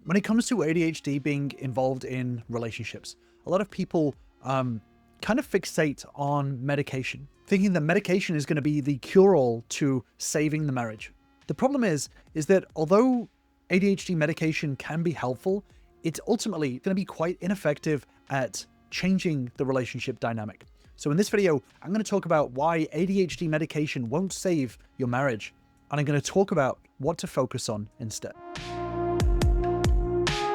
When it comes to ADHD being involved in relationships, a lot of people kind of fixate on medication, thinking that medication is going to be the cure-all to saving the marriage. The problem is that although ADHD medication can be helpful, it's ultimately going to be quite ineffective at changing the relationship dynamic. So in this video, I'm going to talk about why ADHD medication won't save your marriage, and I'm going to talk about what to focus on instead.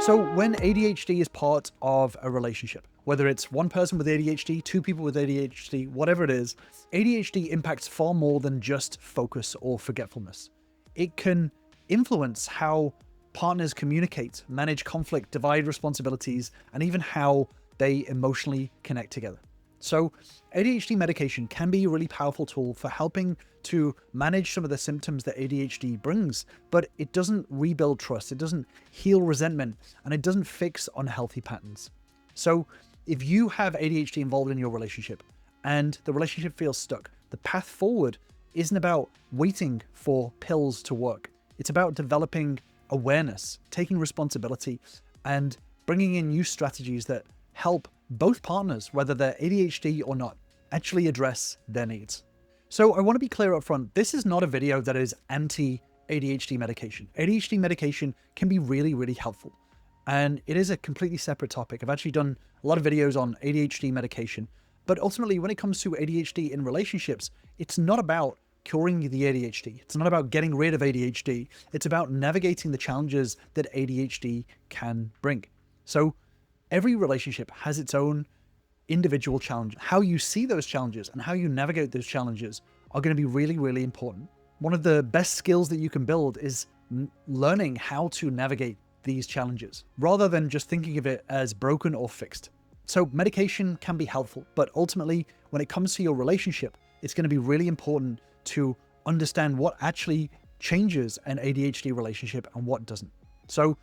So when ADHD is part of a relationship, whether it's one person with ADHD, two people with ADHD, whatever it is, ADHD impacts far more than just focus or forgetfulness. It can influence how partners communicate, manage conflict, divide responsibilities, and even how they emotionally connect together. So ADHD medication can be a really powerful tool for helping to manage some of the symptoms that ADHD brings, but it doesn't rebuild trust, it doesn't heal resentment, and it doesn't fix unhealthy patterns. So if you have ADHD involved in your relationship and the relationship feels stuck, the path forward isn't about waiting for pills to work. It's about developing awareness, taking responsibility, and bringing in new strategies that help both partners, whether they're ADHD or not, actually address their needs. So I want to be clear up front, this is not a video that is anti-ADHD medication. ADHD medication can be really, really helpful. And it is a completely separate topic. I've actually done a lot of videos on ADHD medication, but ultimately when it comes to ADHD in relationships, it's not about curing the ADHD. It's not about getting rid of ADHD. It's about navigating the challenges that ADHD can bring. So every relationship has its own individual challenge. How you see those challenges and how you navigate those challenges are going to be really, really important. One of the best skills that you can build is learning how to navigate these challenges rather than just thinking of it as broken or fixed. So medication can be helpful, but ultimately when it comes to your relationship, it's going to be really important to understand what actually changes an ADHD relationship and what doesn't. So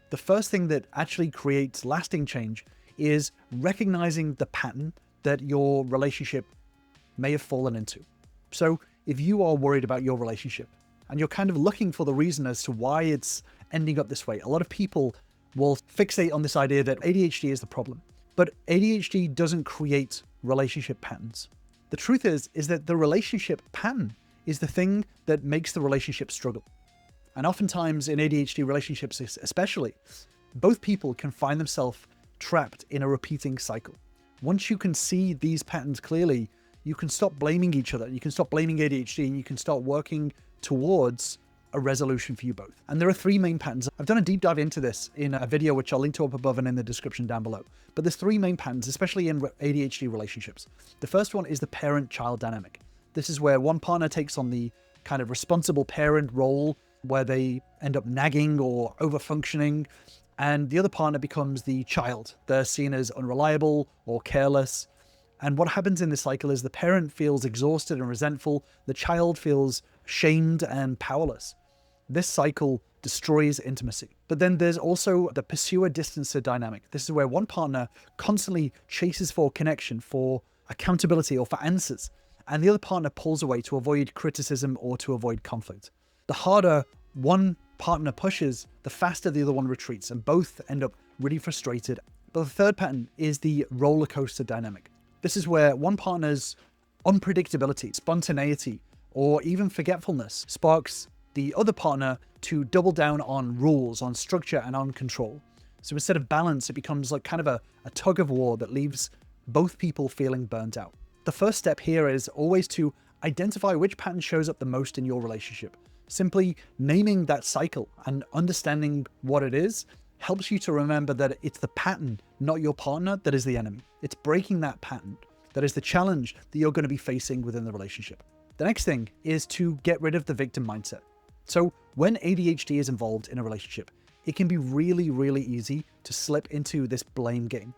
the first thing that actually creates lasting change is recognizing the pattern that your relationship may have fallen into. So if you are worried about your relationship and you're kind of looking for the reason as to why it's ending up this way, a lot of people will fixate on this idea that ADHD is the problem. But ADHD doesn't create relationship patterns. The truth is that the relationship pattern is the thing that makes the relationship struggle. And oftentimes in ADHD relationships especially, both people can find themselves trapped in a repeating cycle. Once you can see these patterns clearly, you can stop blaming each other. You can stop blaming ADHD and you can start working towards a resolution for you both. And there are three main patterns. I've done a deep dive into this in a video, which I'll link to up above and in the description down below. But there's three main patterns, especially in ADHD relationships. The first one is the parent-child dynamic. This is where one partner takes on the kind of responsible parent role, where they end up nagging or over-functioning, and the other partner becomes the child. They're seen as unreliable or careless. And what happens in this cycle is the parent feels exhausted and resentful. The child feels shamed and powerless. This cycle destroys intimacy. But then there's also the pursuer-distancer dynamic. This is where one partner constantly chases for connection, for accountability, or for answers, and the other partner pulls away to avoid criticism or to avoid conflict. The harder one partner pushes, the faster the other one retreats, and both end up really frustrated. But the third pattern is the roller coaster dynamic. This is where one partner's unpredictability, spontaneity, or even forgetfulness sparks the other partner to double down on rules, on structure, and on control. So instead of balance, it becomes like kind of a tug of war that leaves both people feeling burnt out. The first step here is always to identify which pattern shows up the most in your relationship. Simply naming that cycle and understanding what it is helps you to remember that it's the pattern, not your partner, that is the enemy. It's breaking that pattern that is the challenge that you're going to be facing within the relationship. The next thing is to get rid of the victim mindset. So when ADHD is involved in a relationship, it can be really, really easy to slip into this blame game.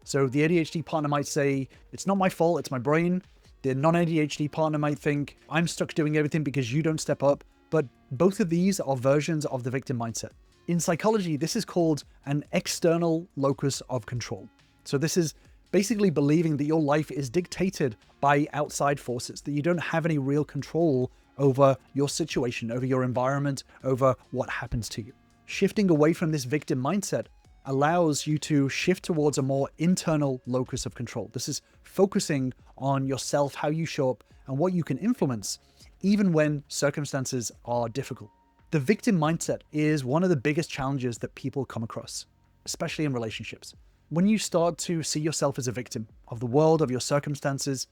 So the ADHD partner might say, it's not my fault, it's my brain. The non-ADHD partner might think, I'm stuck doing everything because you don't step up. But both of these are versions of the victim mindset. In psychology, this is called an external locus of control. So this is basically believing that your life is dictated by outside forces, that you don't have any real control over your situation, over your environment, over what happens to you. shifting away from this victim mindset allows you to shift towards a more internal locus of control. This is focusing on yourself, how you show up, and what you can influence, even when circumstances are difficult. The victim mindset is one of the biggest challenges that people come across, especially in relationships. When you start to see yourself as a victim of the world, of your circumstances,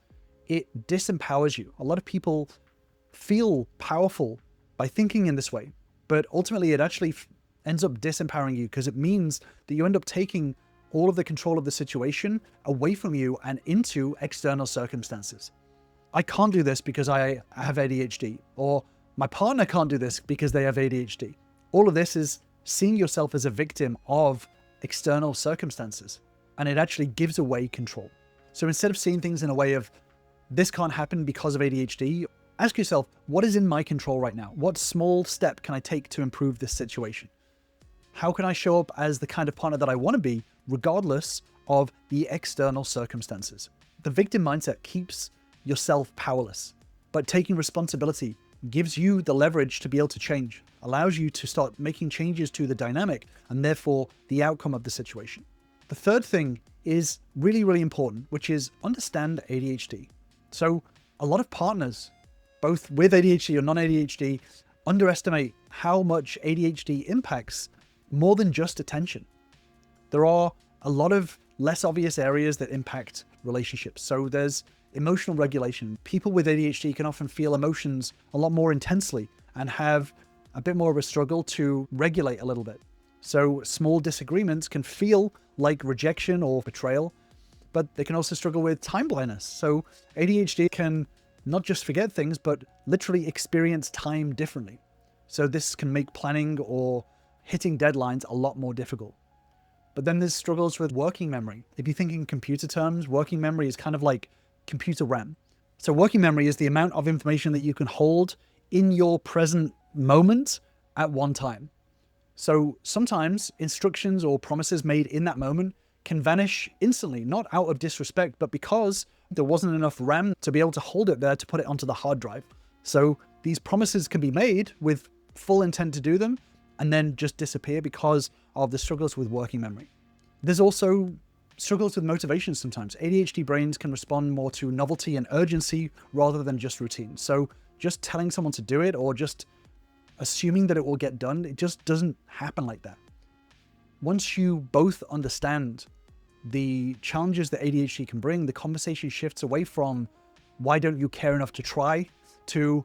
it disempowers you. A lot of people feel powerful by thinking in this way, but ultimately it actually ends up disempowering you, because it means that you end up taking all of the control of the situation away from you and into external circumstances. I can't do this because I have ADHD, or my partner can't do this because they have ADHD. All of this is seeing yourself as a victim of external circumstances, and it actually gives away control. So instead of seeing things in a way of, this can't happen because of ADHD, ask yourself, what is in my control right now? What small step can I take to improve this situation? How can I show up as the kind of partner that I want to be, regardless of the external circumstances? The victim mindset keeps yourself powerless, but taking responsibility gives you the leverage to be able to change, allows you to start making changes to the dynamic and therefore the outcome of the situation. The third thing is really, really important, which is understand ADHD. So a lot of partners, both with ADHD or non-ADHD, underestimate how much ADHD impacts more than just attention. There are a lot of less obvious areas that impact relationships. So there's emotional regulation. People with ADHD can often feel emotions a lot more intensely and have a bit more of a struggle to regulate a little bit. So small disagreements can feel like rejection or betrayal, but they can also struggle with time blindness. So ADHD can not just forget things, but literally experience time differently. So this can make planning or hitting deadlines a lot more difficult. But then there's struggles with working memory. If you think in computer terms, working memory is kind of like computer RAM. So working memory is the amount of information that you can hold in your present moment at one time. So sometimes instructions or promises made in that moment can vanish instantly, not out of disrespect, but because there wasn't enough RAM to be able to hold it there to put it onto the hard drive. So these promises can be made with full intent to do them and then just disappear because of the struggles with working memory. There's also struggles with motivation sometimes. ADHD brains can respond more to novelty and urgency rather than just routine. So just telling someone to do it or just assuming that it will get done, it just doesn't happen like that. Once you both understand the challenges that ADHD can bring, the conversation shifts away from, why don't you care enough to try, to,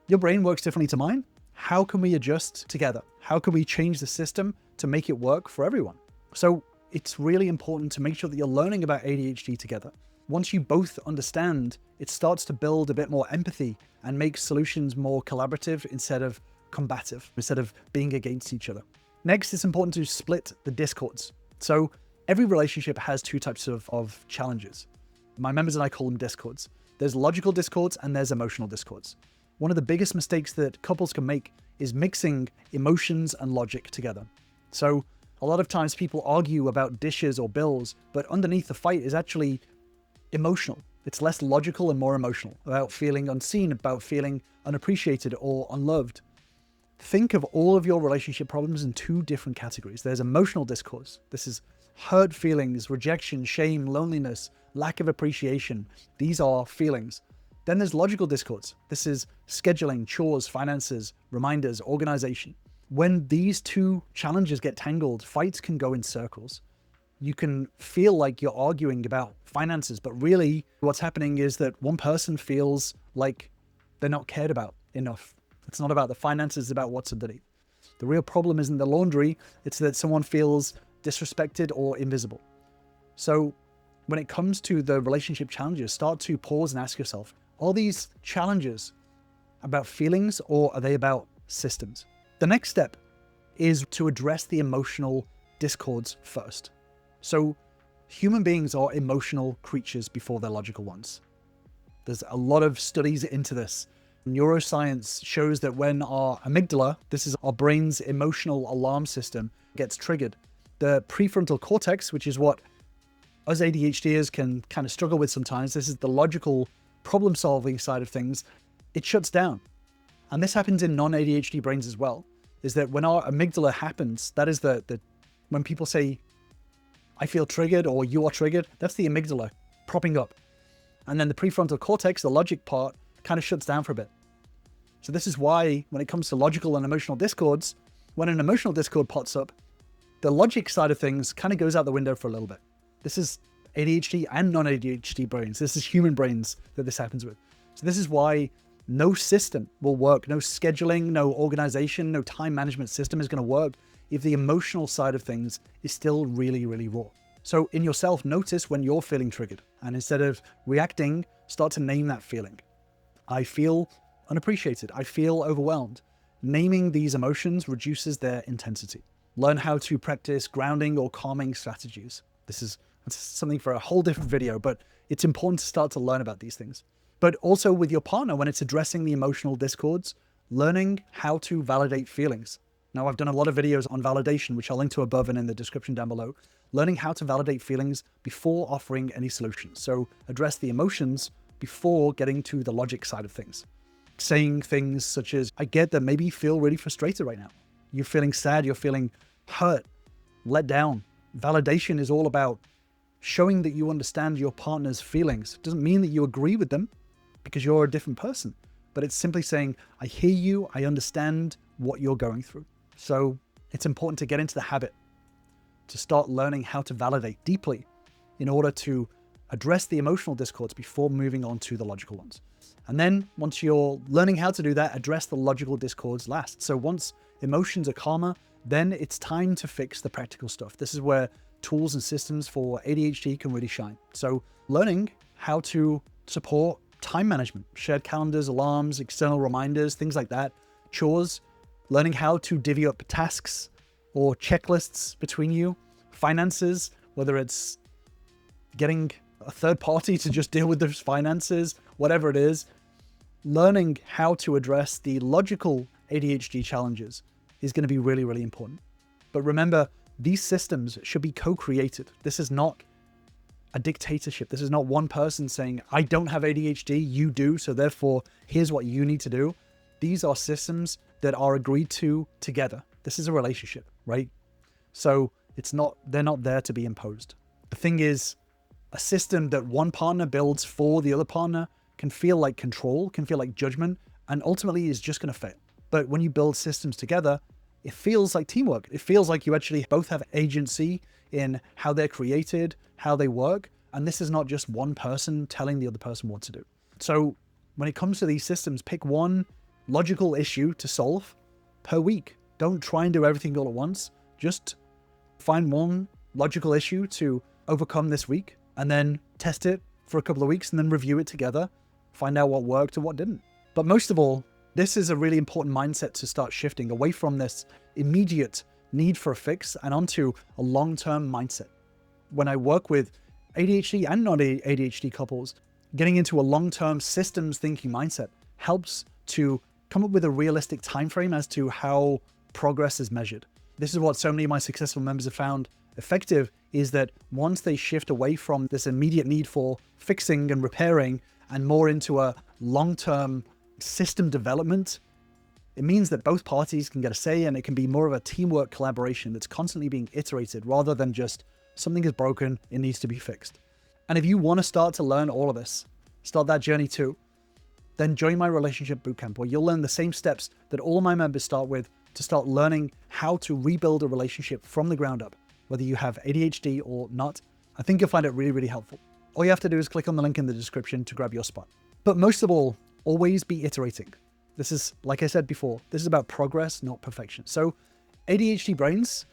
your brain works differently to mine. How can we adjust together? How can we change the system to make it work for everyone? So it's really important to make sure that you're learning about ADHD together. Once you both understand, it starts to build a bit more empathy and make solutions more collaborative instead of combative, instead of being against each other. Next, it's important to split the discords. So every relationship has two types of challenges. My members and I call them discords. There's logical discords and there's emotional discords. One of the biggest mistakes that couples can make is mixing emotions and logic together. So a lot of times people argue about dishes or bills, but underneath the fight is actually emotional. It's less logical and more emotional, about feeling unseen, about feeling unappreciated or unloved. Think of all of your relationship problems in two different categories. There's emotional discourse. This is hurt feelings, rejection, shame, loneliness, lack of appreciation. These are feelings. Then there's logical discourse. This is scheduling, chores, finances, reminders, organization. When these two challenges get tangled, fights can go in circles. You can feel like you're arguing about finances, but really what's happening is that one person feels like they're not cared about enough. It's not about the finances, it's about what's underneath. The real problem isn't the laundry, it's that someone feels disrespected or invisible. So when it comes to the relationship challenges, start to pause and ask yourself, are these challenges about feelings or are they about systems? The next step is to address the emotional discords first. So human beings are emotional creatures before they're logical ones. There's a lot of studies into this. Neuroscience shows that when our amygdala, this is our brain's emotional alarm system, gets triggered, the prefrontal cortex, which is what us ADHDers can kind of struggle with sometimes, this is the logical problem-solving side of things, it shuts down. And this happens in non-ADHD brains as well. is that when our amygdala happens, that is when people say, I feel triggered or you are triggered, that's the amygdala propping up. And then the prefrontal cortex, the logic part, kind of shuts down for a bit. So this is why when it comes to logical and emotional discords, when an emotional discord pops up, the logic side of things kind of goes out the window for a little bit. This is ADHD and non-ADHD brains. This is human brains that this happens with. So this is why no system will work. No scheduling, no organization, no time management system is going to work if the emotional side of things is still really, really raw. So in yourself, notice when you're feeling triggered. And instead of reacting, start to name that feeling. I feel unappreciated. I feel overwhelmed. Naming these emotions reduces their intensity. Learn how to practice grounding or calming strategies. That's something for a whole different video, but it's important to start to learn about these things. But also with your partner, when it's addressing the emotional discords, learning how to validate feelings. Now, I've done a lot of videos on validation, which I'll link to above and in the description down below. Learning how to validate feelings before offering any solutions. So address the emotions before getting to the logic side of things. Saying things such as, I get that maybe you feel really frustrated right now. You're feeling sad, you're feeling hurt, let down. Validation is all about showing that you understand your partner's feelings. It doesn't mean that you agree with them because you're a different person, but it's simply saying, I hear you, I understand what you're going through. So it's important to get into the habit to start learning how to validate deeply in order to address the emotional discords before moving on to the logical ones. And then once you're learning how to do that, address the logical discords last. So once emotions are calmer, then it's time to fix the practical stuff. This is where tools and systems for ADHD can really shine. So learning how to support time management, shared calendars, alarms, external reminders, things like that, chores, learning how to divvy up tasks or checklists between you, finances, whether it's getting a third party to just deal with those finances, whatever it is, learning how to address the logical ADHD challenges is going to be really, really important. But remember, these systems should be co-created. This is not a dictatorship. This is not one person saying, I don't have ADHD, you do, so therefore here's what you need to do. These are systems that are agreed to together. This is a relationship, right? So they're not there to be imposed. The thing is, a system that one partner builds for the other partner can feel like control, can feel like judgment, and ultimately is just going to fail. But when you build systems together, it feels like teamwork. It feels like you actually both have agency in how they're created, how they work. And this is not just one person telling the other person what to do. So when it comes to these systems, pick one logical issue to solve per week. Don't try and do everything all at once. Just find one logical issue to overcome this week and then test it for a couple of weeks and then review it together, find out what worked and what didn't. But most of all, this is a really important mindset to start shifting away from this immediate need for a fix and onto a long-term mindset. When I work with ADHD and non-ADHD couples, getting into a long-term systems thinking mindset helps to come up with a realistic time frame as to how progress is measured. This is what so many of my successful members have found effective, is that once they shift away from this immediate need for fixing and repairing and more into a long-term system development, it means that both parties can get a say and it can be more of a teamwork collaboration that's constantly being iterated rather than just something is broken, it needs to be fixed. And if you want to start to learn all of this, start that journey too, then join my Relationship Bootcamp where you'll learn the same steps that all my members start with to start learning how to rebuild a relationship from the ground up, whether you have ADHD or not. I think you'll find it really, really helpful. All you have to do is click on the link in the description to grab your spot. But most of all, always be iterating. This is, like I said before, this is about progress, not perfection. So ADHD brains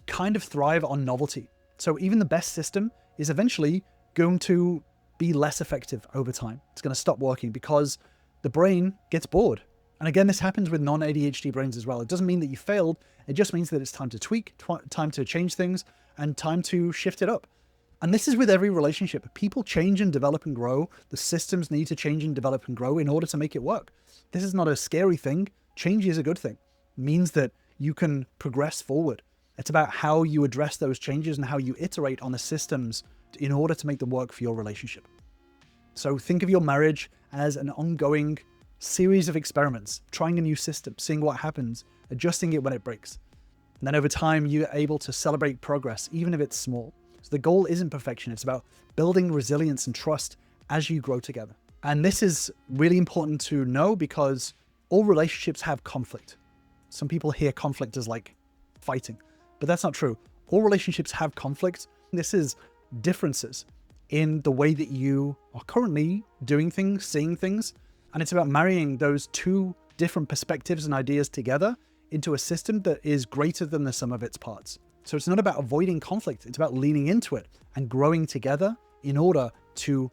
kind of thrive on novelty. So even the best system is eventually going to be less effective over time. It's going to stop working because the brain gets bored. And again, this happens with non-ADHD brains as well. It doesn't mean that you failed. It just means that it's time to tweak, time to change things, and time to shift it up. And this is with every relationship. People change and develop and grow. The systems need to change and develop and grow in order to make it work. This is not a scary thing. Change is a good thing. It means that you can progress forward. It's about how you address those changes and how you iterate on the systems in order to make them work for your relationship. So think of your marriage as an ongoing series of experiments, trying a new system, seeing what happens, adjusting it when it breaks. And then over time, you're able to celebrate progress, even if it's small. So the goal isn't perfection. It's about building resilience and trust as you grow together. And this is really important to know because all relationships have conflict. Some people hear conflict as like fighting, but that's not true. All relationships have conflict. This is differences in the way that you are currently doing things, seeing things. And it's about marrying those two different perspectives and ideas together into a system that is greater than the sum of its parts. So it's not about avoiding conflict. It's about leaning into it and growing together in order to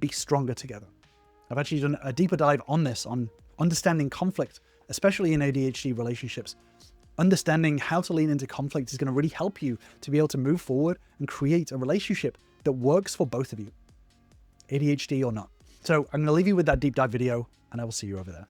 be stronger together. I've actually done a deeper dive on this, on understanding conflict, especially in ADHD relationships. Understanding how to lean into conflict is going to really help you to be able to move forward and create a relationship that works for both of you, ADHD or not. So I'm going to leave you with that deep dive video, and I will see you over there.